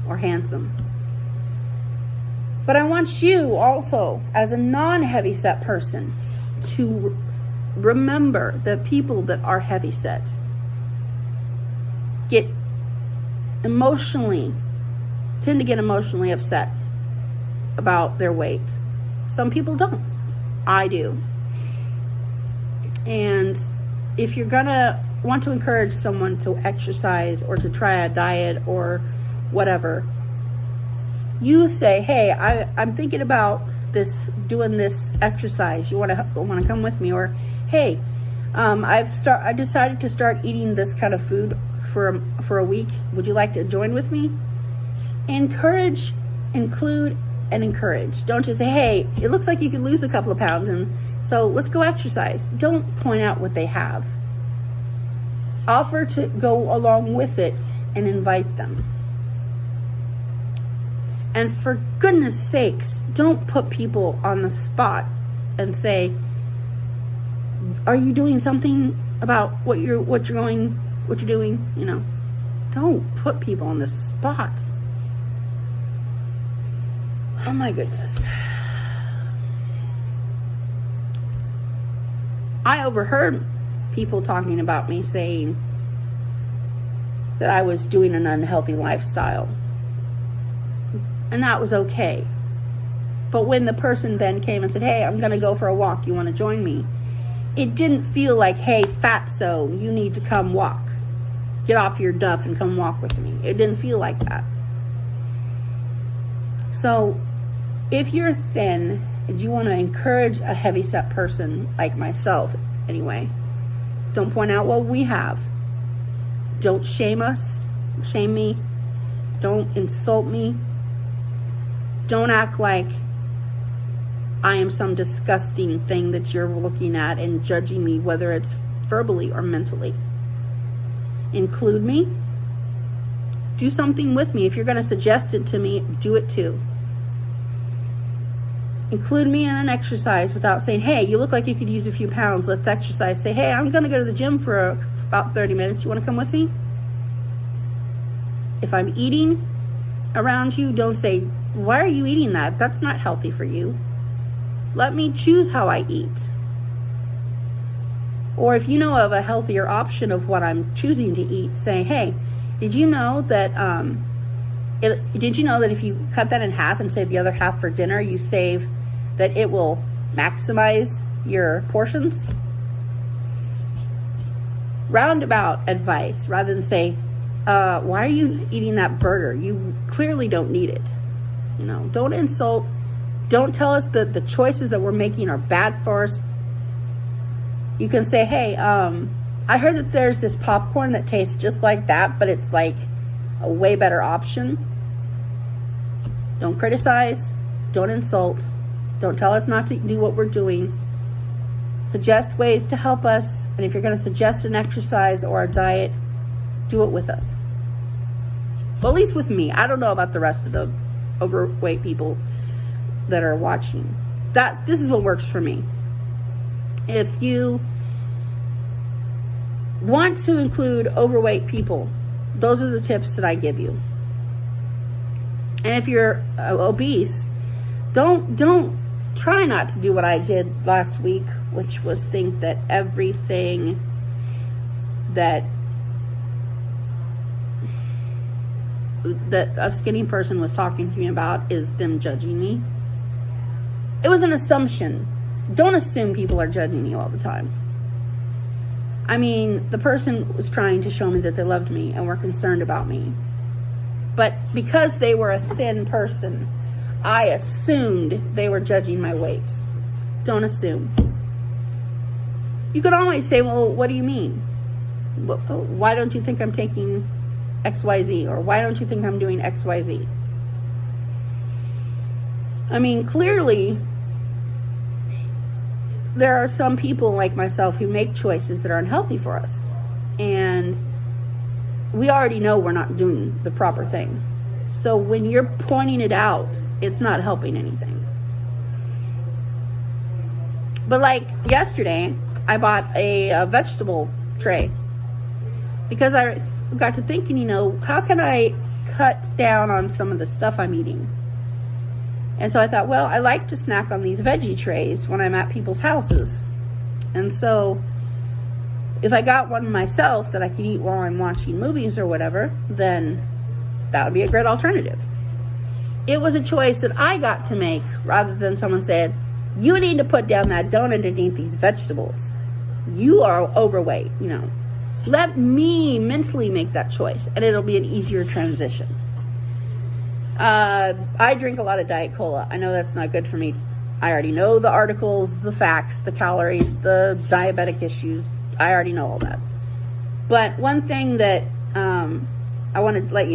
or handsome. But I want you also, as a non-heavyset person, to remember the people that are heavyset tend to get emotionally upset about their weight. Some people don't. I do. And if you're gonna want to encourage someone to exercise or to try a diet or whatever, you say, hey, I'm thinking about doing this exercise. You want to come with me? Or, hey, I decided to start eating this kind of food for a week. Would you like to join with me? Encourage, include, and encourage. Don't just say, hey, it looks like you could lose a couple of pounds, and so let's go exercise. Don't point out what they have. Offer to go along with it and invite them. And for goodness sakes, don't put people on the spot and say, are you doing something about what you're doing? You know, don't put people on the spot. Oh my goodness. I overheard people talking about me saying that I was doing an unhealthy lifestyle. And that was okay. But when the person then came and said, hey, I'm going to go for a walk, you want to join me? It didn't feel like, hey, fatso, you need to come walk. Get off your duff and come walk with me. It didn't feel like that. So if you're thin and you want to encourage a heavyset person like myself anyway, don't point out what we have. Don't shame me. Don't insult me. Don't act like I am some disgusting thing that you're looking at and judging me, whether it's verbally or mentally. Include me. Do something with me. If you're going to suggest it to me, do it too. Include me in an exercise without saying, hey, you look like you could use a few pounds. Let's exercise. Say, hey, I'm going to go to the gym for about 30 minutes. You want to come with me? If I'm eating around you, don't say, why are you eating that? That's not healthy for you. Let me choose how I eat. Or if you know of a healthier option of what I'm choosing to eat, say, hey, did you know that if you cut that in half and save the other half for dinner, you save that it will maximize your portions? Roundabout advice, rather than say, why are you eating that burger? You clearly don't need it. You know, don't insult. Don't tell us that the choices that we're making are bad for us. You can say, hey, I heard that there's this popcorn that tastes just like that, but it's like a way better option. Don't criticize. Don't insult. Don't tell us not to do what we're doing. Suggest ways to help us. And if you're going to suggest an exercise or a diet, do it with us. Well, at least with me. I don't know about the rest of the overweight people that are watching. This is what works for me. If you want to include overweight people, those are the tips that I give you. And if you're obese, don't try not to do what I did last week, which was think that everything that a skinny person was talking to me about is them judging me. It was an assumption. Don't assume people are judging you all the time. I mean, the person was trying to show me that they loved me and were concerned about me. But because they were a thin person, I assumed they were judging my weight. Don't assume. You could always say, well, what do you mean? Why don't you think I'm taking XYZ? Or why don't you think I'm doing XYZ? I mean, clearly, there are some people like myself who make choices that are unhealthy for us. And we already know we're not doing the proper thing. So when you're pointing it out, it's not helping anything. But like yesterday, I bought a vegetable tray because I got to thinking, how can I cut down on some of the stuff I'm eating. And so I thought, well, I like to snack on these veggie trays when I'm at people's houses. And so if I got one myself that I could eat while I'm watching movies or whatever, then that would be a great alternative. It was a choice that I got to make rather than someone said, you need to put down that donut and eat these vegetables. You are overweight, you know. Let me mentally make that choice, and it'll be an easier transition. I drink a lot of Diet Cola. I know that's not good for me. I already know the articles, the facts, the calories, the diabetic issues. I already know all that. But one thing that I want to let you know